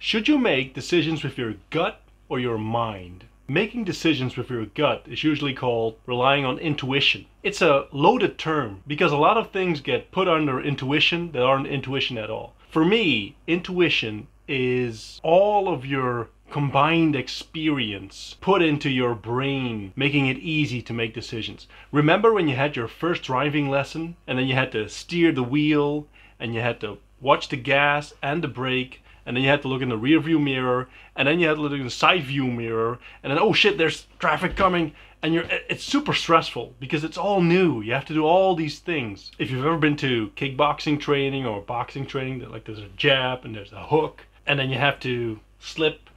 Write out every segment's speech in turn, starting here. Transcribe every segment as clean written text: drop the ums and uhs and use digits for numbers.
Should you make decisions with your gut or your mind? Making decisions with your gut is usually called relying on intuition. It's a loaded term because a lot of things get put under intuition that aren't intuition at all. For me, intuition is all of your combined experience put into your brain, making it easy to make decisions. Remember when you had your first driving lesson and then you had to steer the wheel and you had to watch the gas and the brake, and then you had to look in the rear view mirror, and then you had to look in the side view mirror, and then oh shit, there's traffic coming, and it's super stressful because it's all new. You have to do all these things. If you've ever been to kickboxing training or boxing training, like there's a jab and there's a hook, and then you have to slip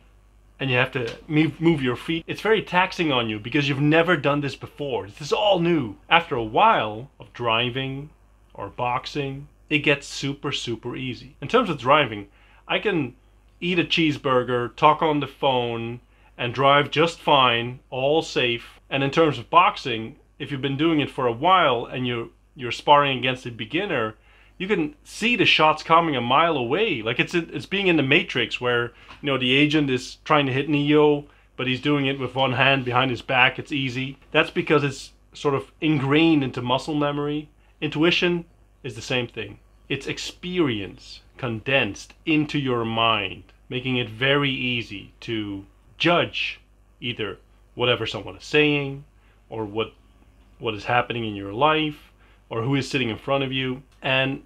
and you have to move your feet. It's very taxing on you because you've never done this before. This is all new. After a while of driving or boxing, it gets super easy. In terms of driving, I can eat a cheeseburger, talk on the phone, and drive just fine, all safe. And in terms of boxing, if you've been doing it for a while and you're sparring against a beginner, you can see the shots coming a mile away. Like it's being in the Matrix where, you know, the agent is trying to hit Neo, but he's doing it with one hand behind his back. It's easy. That's because it's sort of ingrained into muscle memory. Intuition is the same thing. It's experience condensed into your mind, making it very easy to judge either whatever someone is saying or what is happening in your life or who is sitting in front of you. And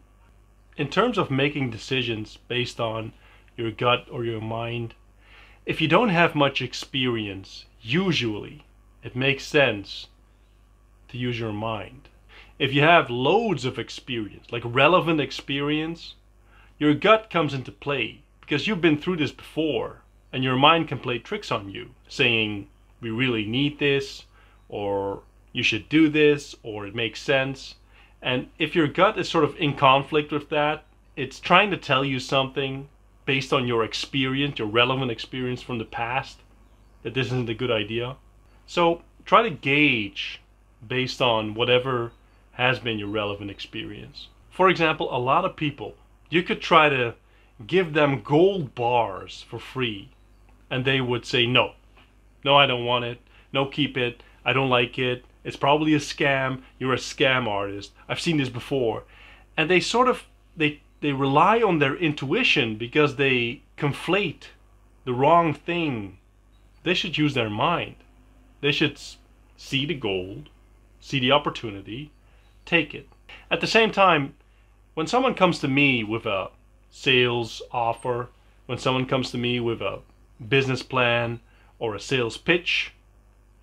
in terms of making decisions based on your gut or your mind, if you don't have much experience, usually it makes sense to use your mind. If you have loads of experience, like relevant experience, your gut comes into play because you've been through this before and your mind can play tricks on you, saying we really need this, or you should do this, or it makes sense. And if your gut is sort of in conflict with that, it's trying to tell you something based on your experience, your relevant experience from the past, that this isn't a good idea. So try to gauge based on whatever has been your relevant experience. For example, a lot of people, you could try to give them gold bars for free and they would say no, I don't want it, no, keep it, I don't like it, it's probably a scam, you're a scam artist, I've seen this before. And they sort of they rely on their intuition because they conflate the wrong thing. They should use their mind. They should see the gold, see the opportunity, take it. At the same time, when someone comes to me with a sales offer, when someone comes to me with a business plan or a sales pitch,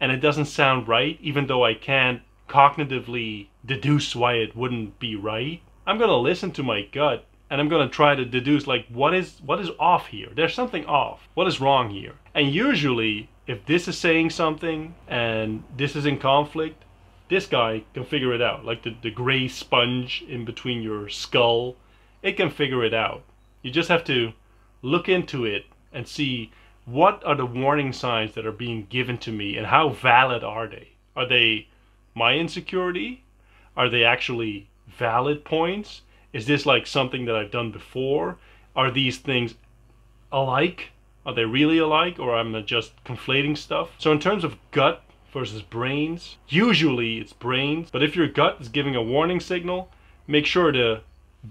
and it doesn't sound right, even though I can't cognitively deduce why it wouldn't be right, I'm gonna listen to my gut and I'm gonna try to deduce, like, what is off here? There's something off. What is wrong here? And usually, if this is saying something and this is in conflict, this guy can figure it out. Like the gray sponge in between your skull, it can figure it out. You just have to look into it and see what are the warning signs that are being given to me and how valid are they? Are they my insecurity? Are they actually valid points? Is this like something that I've done before? Are these things alike? Are they really alike, or am I just conflating stuff? So in terms of gut versus brains, usually it's brains, but if your gut is giving a warning signal, make sure to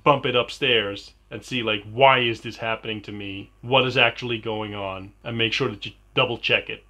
bump it upstairs and see, like, why is this happening to me? What is actually going on? And make sure that you double check it.